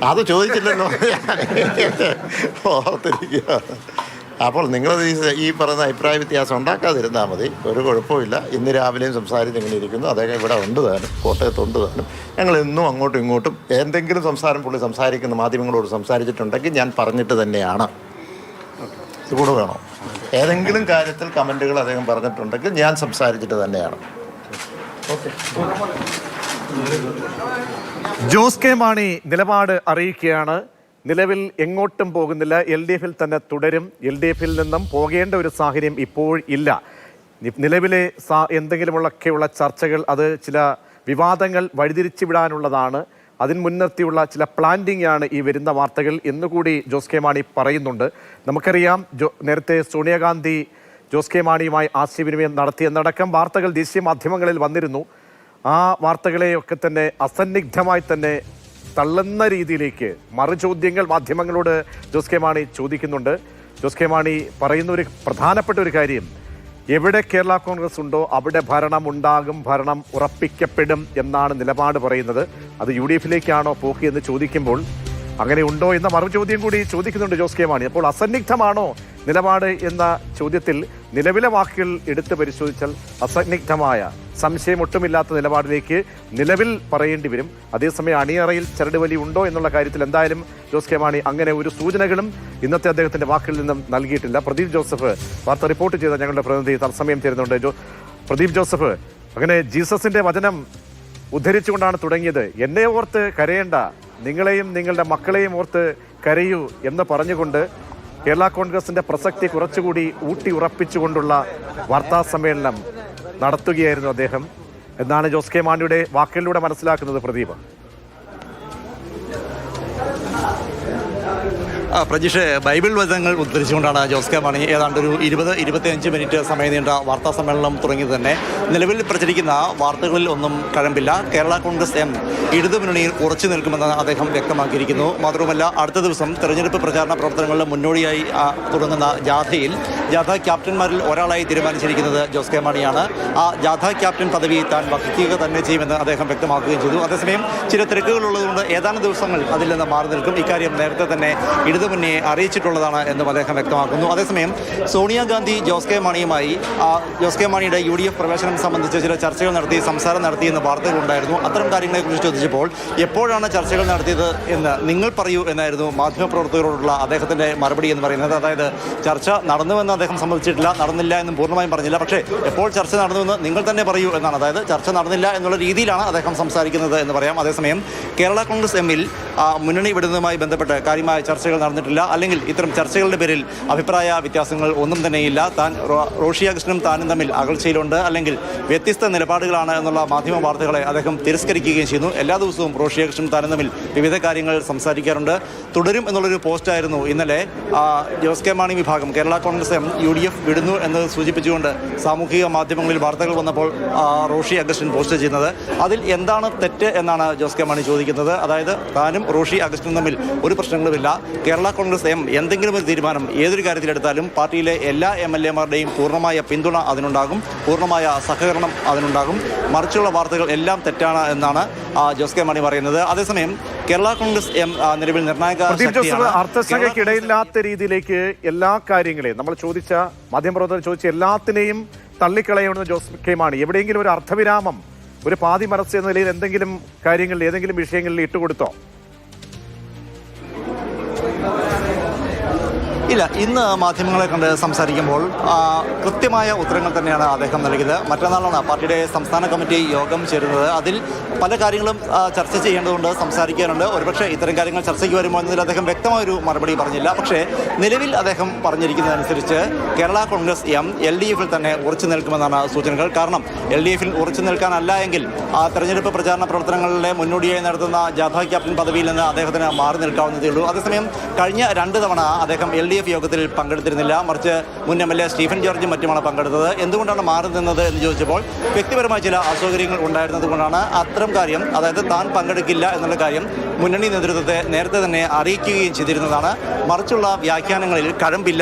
അത് ചോദിച്ചില്ലല്ലോ, ഓർത്തിരിക്കുക. അപ്പോൾ നിങ്ങൾ ഈ പറയുന്ന അഭിപ്രായ വ്യത്യാസം ഉണ്ടാക്കാതിരുന്നാൽ മതി, ഒരു കുഴപ്പമില്ല. ഇന്ന് രാവിലെയും സംസാരിച്ച് ഇങ്ങനെ ഇരിക്കുന്നു. അദ്ദേഹം ഇവിടെ ഉണ്ട് താനും, കോട്ടയത്തുണ്ട് താനും. ഞങ്ങൾ എന്നും അങ്ങോട്ടും ഇങ്ങോട്ടും എന്തെങ്കിലും പുള്ളി സംസാരിക്കുന്ന മാധ്യമങ്ങളോട് സംസാരിച്ചിട്ടുണ്ടെങ്കിൽ ഞാൻ പറഞ്ഞിട്ട് തന്നെയാണ്. ഇതുകൂടെ വേണോ? ഏതെങ്കിലും കാര്യത്തിൽ കമൻറ്റുകൾ അദ്ദേഹം പറഞ്ഞിട്ടുണ്ടെങ്കിൽ ഞാൻ സംസാരിച്ചിട്ട് തന്നെയാണ്. ഓക്കെ. ജോസ് കെ മാണി നിലപാട് അറിയിക്കുകയാണ്. നിലവിൽ എങ്ങോട്ടും പോകുന്നില്ല, LDF-ൽ തന്നെ തുടരും. LDF-ൽ നിന്നും പോകേണ്ട ഒരു സാഹചര്യം ഇപ്പോൾ ഇല്ല. നിലവിലെ എന്തെങ്കിലുമൊക്കെയുള്ള ചർച്ചകൾ അത് ചില വിവാദങ്ങൾ വഴിതിരിച്ചു വിടാനുള്ളതാണ്. അതിന് മുൻനിർത്തിയുള്ള ചില പ്ലാനിംഗ് ആണ് ഈ വരുന്ന വാർത്തകൾ എന്നുകൂടി ജോസ് കെ മാണി പറയുന്നുണ്ട്. നമുക്കറിയാം, നേരത്തെ സോണിയാഗാന്ധി ജോസ് കെ മാണിയുമായി ആശയവിനിമയം നടത്തിയെന്നടക്കം വാർത്തകൾ ദേശീയ മാധ്യമങ്ങളിൽ വന്നിരുന്നു. ആ വാർത്തകളെയൊക്കെ തന്നെ അസന്നിഗ്ധമായി തന്നെ തള്ളുന്ന രീതിയിലേക്ക് മറുചോദ്യങ്ങൾ മാധ്യമങ്ങളോട് ജോസ് കെ മാണി ചോദിക്കുന്നുണ്ട്. ജോസ് കെ മാണി പറയുന്ന ഒരു പ്രധാനപ്പെട്ട ഒരു കാര്യം, എവിടെ കേരള കോൺഗ്രസ് ഉണ്ടോ അവിടെ ഭരണം ഉണ്ടാകും, ഭരണം ഉറപ്പിക്കപ്പെടും എന്നാണ് നിലപാട് പറയുന്നത്. അത് UDF-ലേക്കാണോ പോക്ക് എന്ന് ചോദിക്കുമ്പോൾ അങ്ങനെ ഉണ്ടോ എന്ന മറുചോദ്യം കൂടി ചോദിക്കുന്നുണ്ട് ജോസ് കെ മാണി. അപ്പോൾ അസന്നിഗ്ധമാണോ നിലപാട് എന്ന ചോദ്യത്തിൽ നിലവിലെ വാക്കുകൾ എടുത്ത് പരിശോധിച്ചാൽ അസന്നിഗ്ധമായ, സംശയമൊട്ടുമില്ലാത്ത നിലപാടിലേക്ക് നിലവിൽ പറയേണ്ടി വരും. അതേസമയം അണിയറയിൽ ചരടുവലി ഉണ്ടോ എന്നുള്ള കാര്യത്തിൽ എന്തായാലും ജോസ് കെ മാണി അങ്ങനെ ഒരു സൂചനകളും ഇന്നത്തെ അദ്ദേഹത്തിന്റെ വാക്കുകളിൽ നിന്നും നൽകിയിട്ടില്ല. പ്രദീപ് ജോസഫ് വാർത്ത റിപ്പോർട്ട് ചെയ്ത ഞങ്ങളുടെ പ്രതിനിധി തത്സമയം ചേരുന്നുണ്ട്. പ്രദീപ് ജോസഫ്, അങ്ങനെ ജീസസിന്റെ വചനം ഉദ്ധരിച്ചുകൊണ്ടാണ് തുടങ്ങിയത്. എന്നെ ഓർത്ത് കരയേണ്ട, നിങ്ങളെയും നിങ്ങളുടെ മക്കളെയും ഓർത്ത് കരയൂ എന്ന് പറഞ്ഞുകൊണ്ട് കേരള കോൺഗ്രസിന്റെ പ്രസക്തി കുറച്ചുകൂടി ഊട്ടി ഉറപ്പിച്ചുകൊണ്ടുള്ള വാർത്താ സമ്മേളനം നടത്തുകയായിരുന്നു അദ്ദേഹം എന്നാണ് ജോസ് കെ മാണിയുടെ വാക്കുകളിലൂടെ മനസ്സിലാക്കുന്നത്. പ്രദീപ്. പ്രജീഷ്, ബൈബിൾ വചനങ്ങൾ ഉദ്ധരിച്ചുകൊണ്ടാണ് ജോസ് കെ മാണി ഏതാണ്ട് ഒരു 20-25 മിനിറ്റ് സമയം നീണ്ട വാർത്താ സമ്മേളനം തുടങ്ങിയത് തന്നെ. നിലവിൽ പ്രചരിക്കുന്ന വാർത്തകളിൽ ഒന്നും കഴമ്പില്ല. കേരള കോൺഗ്രസ് എം ഇടതുമുന്നണിയിൽ ഉറച്ചു നിൽക്കുമെന്ന് അദ്ദേഹം വ്യക്തമാക്കിയിരിക്കുന്നു. മാത്രവുമല്ല, അടുത്ത ദിവസം തെരഞ്ഞെടുപ്പ് പ്രചാരണ പ്രവർത്തനങ്ങളുടെ മുന്നോടിയായി തുടങ്ങുന്ന ജാഥ ക്യാപ്റ്റന്മാരിൽ ഒരാളായി തീരുമാനിച്ചിരിക്കുന്നത് ജോസ് കെ മാണിയാണ്. ആ ജാഥ ക്യാപ്റ്റൻ പദവി താൻ വഹിക്കുക തന്നെ ചെയ്യുമെന്ന് അദ്ദേഹം വ്യക്തമാക്കുകയും ചെയ്തു. അതേസമയം ചില തിരക്കുകളുള്ളതുകൊണ്ട് ഏതാനും ദിവസങ്ങൾ അതിൽ നിന്ന് മാറി നിൽക്കും. ഇക്കാര്യം നേരത്തെ തന്നെ ഇടതുമുന്നണിയെ അറിയിച്ചിട്ടുള്ളതാണ് എന്നും അദ്ദേഹം വ്യക്തമാക്കുന്നു. അതേസമയം സോണിയാഗാന്ധി ജോസ് കെ മാണിയുമായി ജോസ് കെ മാണിയുടെ UDF പ്രവേശനം സംബന്ധിച്ച് ചില ചർച്ചകൾ നടത്തി, സംസാരം നടത്തിയെന്ന് വാർത്തകളുണ്ടായിരുന്നു. അത്തരം കാര്യങ്ങളെക്കുറിച്ച് ചോദിച്ചപ്പോൾ എപ്പോഴാണ് ചർച്ചകൾ നടത്തിയത് എന്ന് നിങ്ങൾ പറയൂ എന്നായിരുന്നു മാധ്യമപ്രവർത്തകരോടുള്ള അദ്ദേഹത്തിന്റെ മറുപടി എന്ന് പറയുന്നത്. അതായത് ചർച്ച നടന്നുവെന്ന് അദ്ദേഹം സമ്മതിച്ചിട്ടില്ല, നടന്നില്ല എന്നും പൂർണ്ണമായും പറഞ്ഞില്ല. പക്ഷേ എപ്പോൾ ചർച്ച നടന്നുവെന്ന് നിങ്ങൾ തന്നെ പറയൂ എന്നാണ്. അതായത് ചർച്ച നടന്നില്ല എന്നുള്ള രീതിയിലാണ് അദ്ദേഹം സംസാരിക്കുന്നത് എന്ന് പറയാം. അതേസമയം കേരള കോൺഗ്രസ് എമ്മിൽ മുന്നണി വിടുന്നതുമായി ബന്ധപ്പെട്ട് കാര്യമായ ചർച്ചകൾ നടന്നിട്ടില്ല, അല്ലെങ്കിൽ ഇത്തരം ചർച്ചകളുടെ പേരിൽ അഭിപ്രായ വ്യത്യാസങ്ങൾ ഒന്നും തന്നെയില്ല. റോഷി അഗസ്റ്റിനും താനും തമ്മിൽ അകൽച്ചയിലുണ്ട്, അല്ലെങ്കിൽ വ്യത്യസ്ത നിലപാടുകളാണ് എന്നുള്ള മാധ്യമ വാർത്തകളെ അദ്ദേഹം തിരസ്കരിക്കുകയും ചെയ്യുന്നു. എല്ലാ ദിവസവും റോഷി അഗസ്റ്റിനും താനും തമ്മിൽ വിവിധ കാര്യങ്ങൾ സംസാരിക്കാറുണ്ട്. തുടരും എന്നുള്ളൊരു പോസ്റ്റായിരുന്നു ഇന്നലെ ജോസ് കെ മാണി വിഭാഗം കേരള കോൺഗ്രസ് എം UDF വിടുന്നു എന്ന് സൂചിപ്പിച്ചുകൊണ്ട് സാമൂഹിക മാധ്യമങ്ങളിൽ വാർത്തകൾ വന്നപ്പോൾ റോഷി അഗസ്റ്റിൻ പോസ്റ്റ് ചെയ്യുന്നത്. അതിൽ എന്താണ് തെറ്റ് എന്നാണ് ജോസ് കെ മാണി ചോദിക്കുന്നത്. അതായത് താനും റോഷി അഗസ്റ്റിനും തമ്മിൽ ഒരു പ്രശ്നങ്ങളുമില്ല. കേരള കോൺഗ്രസ് എം എന്തെങ്കിലും ഒരു തീരുമാനം ഏതൊരു കാര്യത്തിലെടുത്താലും പാർട്ടിയിലെ എല്ലാ MLA-മാരുടെയും പൂർണ്ണമായ പിന്തുണ അതിനുണ്ടാകും, പൂർണ്ണമായ സഹകരണം അതിനുണ്ടാകും. മറിച്ചുള്ള വാർത്തകൾ എല്ലാം തെറ്റാണ് എന്നാണ് ജോസ് കെ മാണി പറയുന്നത്. അതേസമയം കേരള കോൺഗ്രസ് എം നിലവിൽ നിർണായക അർത്ഥശങ്കയ്ക്കിടയില്ലാത്ത രീതിയിലേക്ക് എല്ലാ കാര്യങ്ങളെയും നമ്മൾ ചോദിച്ച മാധ്യമപ്രവർത്തകർ ചോദിച്ച എല്ലാത്തിനെയും തള്ളിക്കളയുന്ന ജോസ് കെ മാണി എവിടെയെങ്കിലും ഒരു അർത്ഥവിരാമം, ഒരു പാതി മനസ്സ് എന്ന നിലയിൽ എന്തെങ്കിലും കാര്യങ്ങളിൽ ഏതെങ്കിലും വിഷയങ്ങളിൽ ഇട്ടുകൊടുത്തോ? ഇല്ല, ഇന്ന് മാധ്യമങ്ങളെ കണ്ട് സംസാരിക്കുമ്പോൾ കൃത്യമായ ഉത്തരങ്ങൾ തന്നെയാണ് അദ്ദേഹം നൽകിയത്. മറ്റന്നാളാണ് പാർട്ടിയുടെ സംസ്ഥാന കമ്മിറ്റി യോഗം ചേരുന്നത്. അതിൽ പല കാര്യങ്ങളും ചർച്ച ചെയ്യേണ്ടതുണ്ട്, സംസാരിക്കാനുണ്ട്. ഒരുപക്ഷെ ഇത്തരം കാര്യങ്ങൾ ചർച്ചയ്ക്ക് വരുമ്പോൾ എന്നതിൽ അദ്ദേഹം വ്യക്തമായൊരു മറുപടി പറഞ്ഞില്ല. പക്ഷേ നിലവിൽ അദ്ദേഹം പറഞ്ഞിരിക്കുന്നതനുസരിച്ച് കേരള കോൺഗ്രസ് എം LDF-ൽ തന്നെ ഉറച്ചു നിൽക്കുമെന്നാണ് സൂചനകൾ. കാരണം LDF-ൽ ഉറച്ചു നിൽക്കാനല്ല എങ്കിൽ തെരഞ്ഞെടുപ്പ് പ്രചാരണ പ്രവർത്തനങ്ങളുടെ മുന്നോടിയായി നടത്തുന്ന ജാഥ ക്യാപ്റ്റൻ പദവിയിൽ നിന്ന് അദ്ദേഹത്തിന് മാറി നിൽക്കാവുന്നതേ ഉള്ളൂ. അതേസമയം കഴിഞ്ഞ 2 തവണ അദ്ദേഹം LDF യോഗത്തിൽ പങ്കെടുത്തിരുന്നില്ല, മറിച്ച് മുൻ MLA സ്റ്റീഫൻ ജോർജും മറ്റുമാണ് പങ്കെടുത്തത്. എന്തുകൊണ്ടാണ് മാറി നിന്നത് എന്ന് ചോദിച്ചപ്പോൾ വ്യക്തിപരമായ ചില അസൗകര്യങ്ങൾ ഉണ്ടായിരുന്നത് കൊണ്ടാണ്. അത്തരം കാര്യം, അതായത് താൻ പങ്കെടുക്കില്ല എന്നുള്ള കാര്യം മുന്നണി നേതൃത്വത്തെ നേരത്തെ തന്നെ അറിയിക്കുകയും ചെയ്തിരുന്നതാണ്. മറിച്ചുള്ള വ്യാഖ്യാനങ്ങളിൽ കഴമ്പില്ല.